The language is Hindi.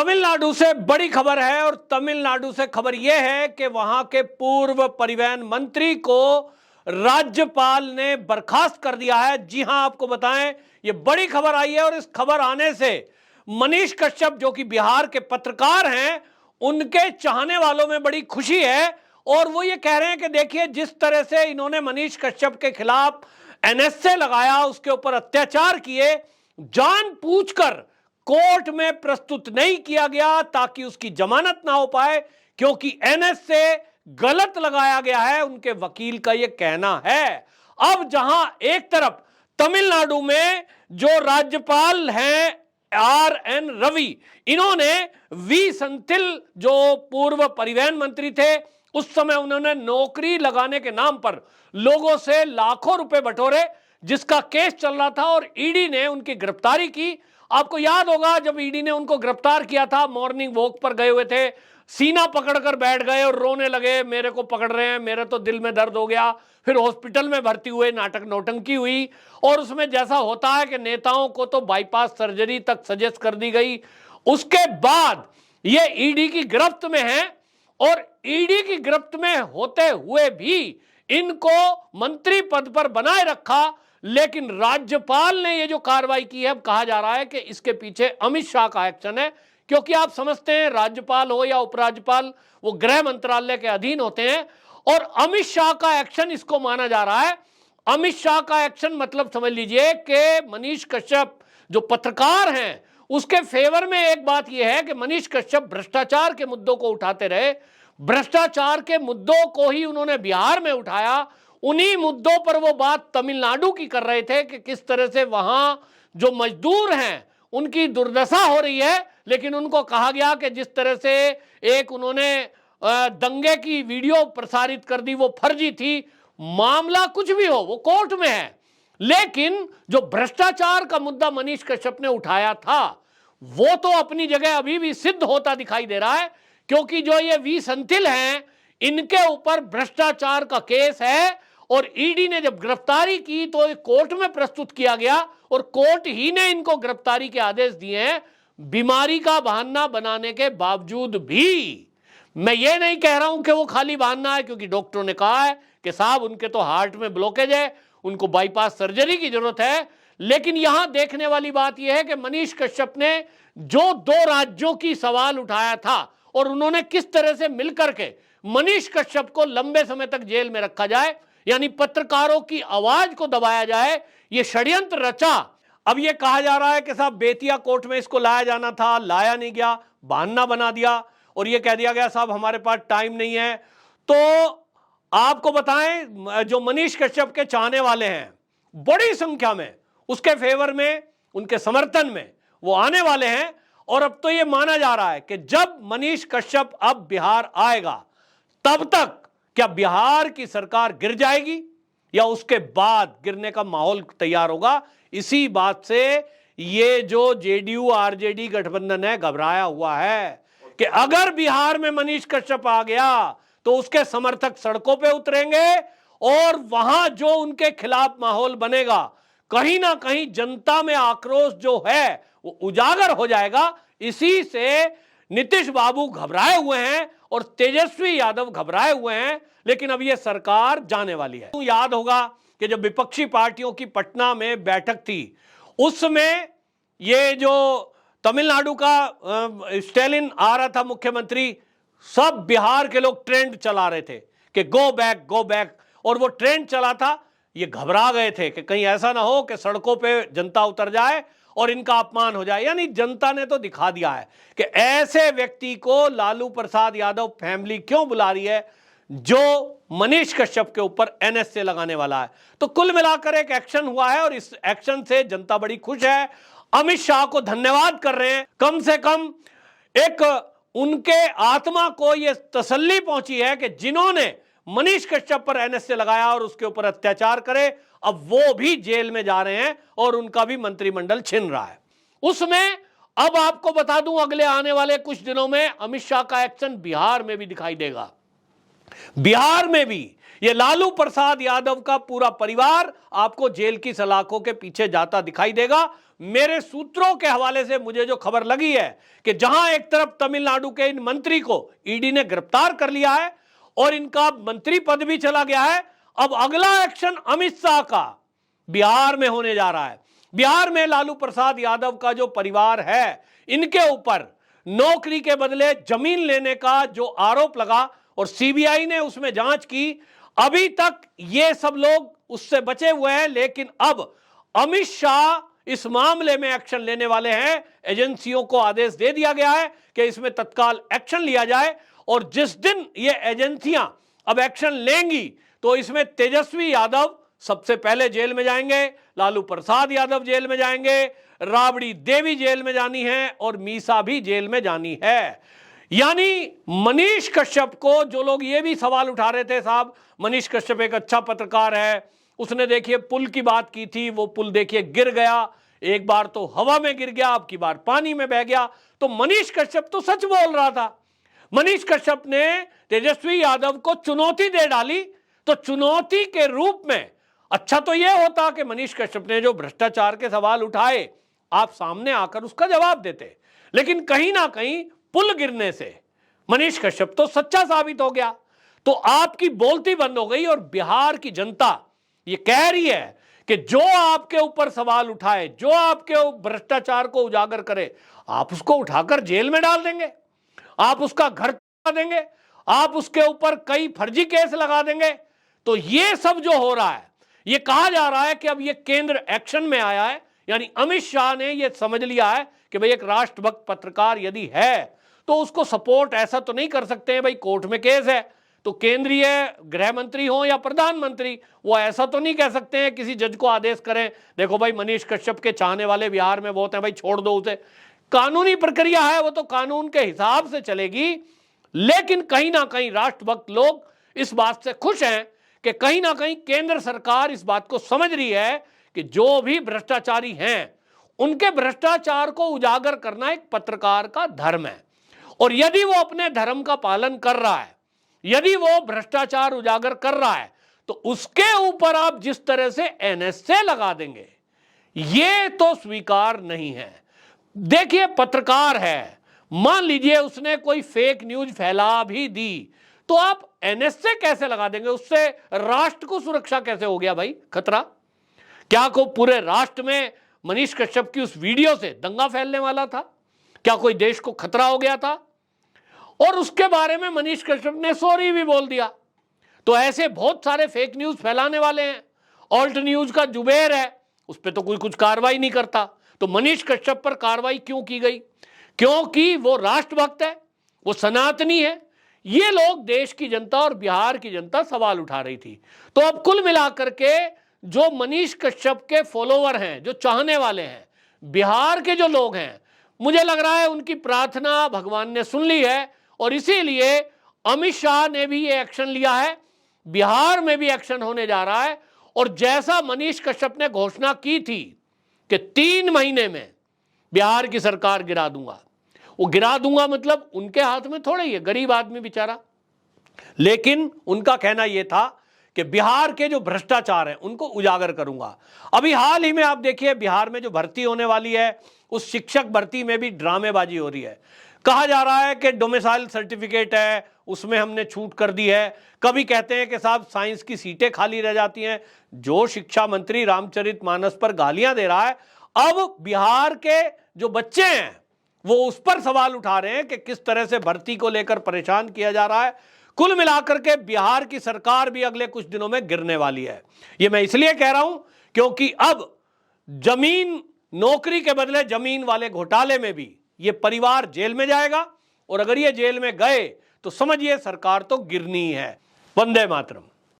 तमिलनाडु से बड़ी खबर है और तमिलनाडु से खबर यह है कि वहां के पूर्व परिवहन मंत्री को राज्यपाल ने बर्खास्त कर दिया है। जी हां, आपको बताएं, यह बड़ी खबर आई है और इस खबर आने से मनीष कश्यप जो कि बिहार के पत्रकार हैं, उनके चाहने वालों में बड़ी खुशी है और वो ये कह रहे हैं कि देखिए, जिस तरह से इन्होंने मनीष कश्यप के खिलाफ एनएसए लगाया, उसके ऊपर अत्याचार किए, जानबूझकर कोर्ट में प्रस्तुत नहीं किया गया ताकि उसकी जमानत ना हो पाए, क्योंकि एनएसए गलत लगाया गया है, उनके वकील का यह कहना है। अब जहां एक तरफ तमिलनाडु में जो राज्यपाल हैं आर.एन. रवि, इन्होंने वी संथिल जो पूर्व परिवहन मंत्री थे, उस समय उन्होंने नौकरी लगाने के नाम पर लोगों से लाखों रुपए बटोरे, जिसका केस चल रहा था और ईडी ने उनकी गिरफ्तारी की। आपको याद होगा, जब ईडी ने उनको गिरफ्तार किया था, मॉर्निंग वॉक पर गए हुए थे, सीना पकड़कर बैठ गए और रोने लगे, मेरे को पकड़ रहे हैं, मेरे तो दिल में दर्द हो गया। फिर हॉस्पिटल में भर्ती हुए, नाटक नौटंकी हुई और उसमें जैसा होता है कि नेताओं को तो बाईपास सर्जरी तक सजेस्ट कर दी गई। उसके बाद ये ईडी की गिरफ्त में है और ईडी की गिरफ्त में होते हुए भी इनको मंत्री पद पर बनाए रखा। लेकिन राज्यपाल ने ये जो कार्रवाई की है, अब कहा जा रहा है कि इसके पीछे अमित शाह का एक्शन है, क्योंकि आप समझते हैं राज्यपाल हो या उपराज्यपाल, वो गृह मंत्रालय के अधीन होते हैं और अमित शाह का एक्शन इसको माना जा रहा है। अमित शाह का एक्शन मतलब समझ लीजिए कि मनीष कश्यप जो पत्रकार हैं, उसके फेवर में एक बात यह है कि मनीष कश्यप भ्रष्टाचार के मुद्दों को उठाते रहे, भ्रष्टाचार के मुद्दों को ही उन्होंने बिहार में उठाया। उन्हीं मुद्दों पर वो बात तमिलनाडु की कर रहे थे कि किस तरह से वहां जो मजदूर हैं उनकी दुर्दशा हो रही है। लेकिन उनको कहा गया कि जिस तरह से एक उन्होंने दंगे की वीडियो प्रसारित कर दी, वो फर्जी थी। मामला कुछ भी हो, वो कोर्ट में है, लेकिन जो भ्रष्टाचार का मुद्दा मनीष कश्यप ने उठाया था, वो तो अपनी जगह अभी भी सिद्ध होता दिखाई दे रहा है, क्योंकि जो ये वी संथिल हैं, इनके ऊपर भ्रष्टाचार का केस है और ईडी ने जब गिरफ्तारी की तो कोर्ट में प्रस्तुत किया गया और कोर्ट ही ने इनको गिरफ्तारी के आदेश दिए हैं, बीमारी का बहाना बनाने के बावजूद भी। मैं ये नहीं कह रहा हूं कि वो खाली बहाना है, क्योंकि डॉक्टरों ने कहा है कि साहब उनके तो हार्ट में ब्लॉकेज है, उनको बाईपास सर्जरी की जरूरत है। लेकिन यहां देखने वाली बात यह है कि मनीष कश्यप ने जो दो राज्यों की सवाल उठाया था और उन्होंने किस तरह से मिलकर के मनीष कश्यप को लंबे समय तक जेल में रखा जाए, यानी पत्रकारों की आवाज को दबाया जाए, यह षड्यंत्र रचा। अब यह कहा जा रहा है कि साहब बेतिया कोर्ट में इसको लाया जाना था, लाया नहीं गया, बहाना बना दिया और यह कह दिया गया साहब हमारे पास टाइम नहीं है। तो आपको बताएं, जो मनीष कश्यप के चाहने वाले हैं बड़ी संख्या में, उसके फेवर में, उनके समर्थन में वो आने वाले हैं। और अब तो यह माना जा रहा है कि जब मनीष कश्यप अब बिहार आएगा, तब तक क्या बिहार की सरकार गिर जाएगी या उसके बाद गिरने का माहौल तैयार होगा। इसी बात से ये जो जेडीयू आरजेडी गठबंधन है, घबराया हुआ है कि अगर बिहार में मनीष कश्यप आ गया तो उसके समर्थक सड़कों पे उतरेंगे और वहां जो उनके खिलाफ माहौल बनेगा, कहीं ना कहीं जनता में आक्रोश जो है वो उजागर हो जाएगा। इसी से नीतीश बाबू घबराए हुए हैं और तेजस्वी यादव घबराए हुए हैं। लेकिन अब यह सरकार जाने वाली है। याद होगा कि जब विपक्षी पार्टियों की पटना में बैठक थी, उसमें ये जो तमिलनाडु का स्टैलिन आ रहा था मुख्यमंत्री, सब बिहार के लोग ट्रेंड चला रहे थे कि गो बैक गो बैक, और वो ट्रेंड चला था। ये घबरा गए थे कि कहीं ऐसा ना हो कि सड़कों पे जनता उतर जाए और इनका अपमान हो जाए। यानी जनता ने तो दिखा दिया है कि ऐसे व्यक्ति को लालू प्रसाद यादव फैमिली क्यों बुला रही है जो मनीष कश्यप के ऊपर एनएसए लगाने वाला है। तो कुल मिलाकर एक एक्शन हुआ है और इस एक्शन से जनता बड़ी खुश है। अमित शाह को धन्यवाद कर रहे हैं, कम से कम एक उनके आत्मा को यह तसल्ली पहुंची है कि जिन्होंने मनीष कश्यप पर एनएसए लगाया और उसके ऊपर अत्याचार करे, अब वो भी जेल में जा रहे हैं और उनका भी मंत्रिमंडल छिन रहा है। उसमें अब आपको बता दूं, अगले आने वाले कुछ दिनों में अमित शाह का एक्शन बिहार में भी दिखाई देगा। बिहार में भी ये लालू प्रसाद यादव का पूरा परिवार आपको जेल की सलाखों के पीछे जाता दिखाई देगा। मेरे सूत्रों के हवाले से मुझे जो खबर लगी है कि जहां एक तरफ तमिलनाडु के इन मंत्री को ईडी ने गिरफ्तार कर लिया है और इनका मंत्री पद भी चला गया है, अब अगला एक्शन अमित शाह का बिहार में होने जा रहा है। बिहार में लालू प्रसाद यादव का जो परिवार है, इनके ऊपर नौकरी के बदले जमीन लेने का जो आरोप लगा और सीबीआई ने उसमें जांच की, अभी तक ये सब लोग उससे बचे हुए हैं, लेकिन अब अमित शाह इस मामले में एक्शन लेने वाले हैं। एजेंसियों को आदेश दे दिया गया है कि इसमें तत्काल एक्शन लिया जाए और जिस दिन ये एजेंसियां अब एक्शन लेंगी तो इसमें तेजस्वी यादव सबसे पहले जेल में जाएंगे, लालू प्रसाद यादव जेल में जाएंगे, राबड़ी देवी जेल में जानी है और मीसा भी जेल में जानी है। यानी मनीष कश्यप को जो लोग ये भी सवाल उठा रहे थे, साहब मनीष कश्यप एक अच्छा पत्रकार है, उसने देखिए पुल की बात की थी, वो पुल देखिए गिर गया, एक बार तो हवा में गिर गया, अब की बार पानी में बह गया, तो मनीष कश्यप तो सच बोल रहा था। मनीष कश्यप ने तेजस्वी यादव को चुनौती दे डाली, तो चुनौती के रूप में अच्छा तो यह होता कि मनीष कश्यप ने जो भ्रष्टाचार के सवाल उठाए आप सामने आकर उसका जवाब देते, लेकिन कहीं ना कहीं पुल गिरने से मनीष कश्यप तो सच्चा साबित हो गया, तो आपकी बोलती बंद हो गई और बिहार की जनता ये कह रही है कि जो आपके ऊपर सवाल उठाए, जो आपके भ्रष्टाचार को उजागर करे, आप उसको उठाकर जेल में डाल देंगे, आप उसका घर तोड़ देंगे, आप उसके ऊपर कई फर्जी केस लगा देंगे। तो ये सब जो हो रहा है, ये कहा जा रहा है कि अब ये केंद्र एक्शन में आया है, यानी अमित शाह ने ये समझ लिया है कि भाई एक राष्ट्रभक्त पत्रकार यदि है तो उसको सपोर्ट ऐसा तो नहीं कर सकते हैं, भाई कोर्ट में केस है तो केंद्रीय गृह मंत्री हो या प्रधानमंत्री, वो ऐसा तो नहीं कह सकते हैं किसी जज को आदेश करें, देखो भाई मनीष कश्यप के चाहने वाले बिहार में बहुत हैं, भाई छोड़ दो उसे। कानूनी प्रक्रिया है, वो तो कानून के हिसाब से चलेगी, लेकिन कहीं ना कहीं राष्ट्रभक्त लोग इस बात से खुश हैं कि कहीं ना कहीं केंद्र सरकार इस बात को समझ रही है कि जो भी भ्रष्टाचारी हैं उनके भ्रष्टाचार को उजागर करना एक पत्रकार का धर्म है, और यदि वो अपने धर्म का पालन कर रहा है, यदि वो भ्रष्टाचार उजागर कर रहा है, तो उसके ऊपर आप जिस तरह से एनएसए लगा देंगे ये तो स्वीकार नहीं है। देखिए पत्रकार है, मान लीजिए उसने कोई फेक न्यूज फैला भी दी तो आप एनएसए कैसे लगा देंगे, उससे राष्ट्र को सुरक्षा कैसे हो गया भाई खतरा? क्या को पूरे राष्ट्र में मनीष कश्यप की उस वीडियो से दंगा फैलने वाला था? क्या कोई देश को खतरा हो गया था? और उसके बारे में मनीष कश्यप ने सॉरी भी बोल दिया। तो ऐसे बहुत सारे फेक न्यूज फैलाने वाले हैं, ऑल्ट न्यूज का जुबेर है, उस पर तो कोई कुछ कार्रवाई नहीं करता, तो मनीष कश्यप पर कार्रवाई क्यों की गई? क्योंकि वो राष्ट्रभक्त है, वो सनातनी है। ये लोग देश की जनता और बिहार की जनता सवाल उठा रही थी। तो अब कुल मिलाकर के जो मनीष कश्यप के फॉलोवर हैं, जो चाहने वाले हैं, बिहार के जो लोग हैं, मुझे लग रहा है उनकी प्रार्थना भगवान ने सुन ली है और इसीलिए अमित शाह ने भी ये एक्शन लिया है। बिहार में भी एक्शन होने जा रहा है और जैसा मनीष कश्यप ने घोषणा की थी कि 3 महीने में बिहार की सरकार गिरा दूंगा, वो गिरा दूंगा मतलब उनके हाथ में थोड़ा ही है, गरीब आदमी बेचारा, लेकिन उनका कहना यह था कि बिहार के जो भ्रष्टाचार है उनको उजागर करूंगा। अभी हाल ही में आप देखिए बिहार में जो भर्ती होने वाली है उस शिक्षक भर्ती में भी ड्रामेबाजी हो रही है। कहा जा रहा है कि डोमिसाइल सर्टिफिकेट है उसमें हमने छूट कर दी है, कभी कहते हैं कि साहब साइंस की सीटें खाली रह जाती हैं। जो शिक्षा मंत्री रामचरितमानस पर गालियां दे रहा है, अब बिहार के जो बच्चे हैं वो उस पर सवाल उठा रहे हैं कि किस तरह से भर्ती को लेकर परेशान किया जा रहा है। कुल मिलाकर के बिहार की सरकार भी अगले कुछ दिनों में गिरने वाली है। ये मैं इसलिए कह रहा हूं क्योंकि अब जमीन, नौकरी के बदले जमीन वाले घोटाले में भी ये परिवार जेल में जाएगा और अगर ये जेल में गए तो समझिए सरकार तो गिरनी है। वंदे मातरम।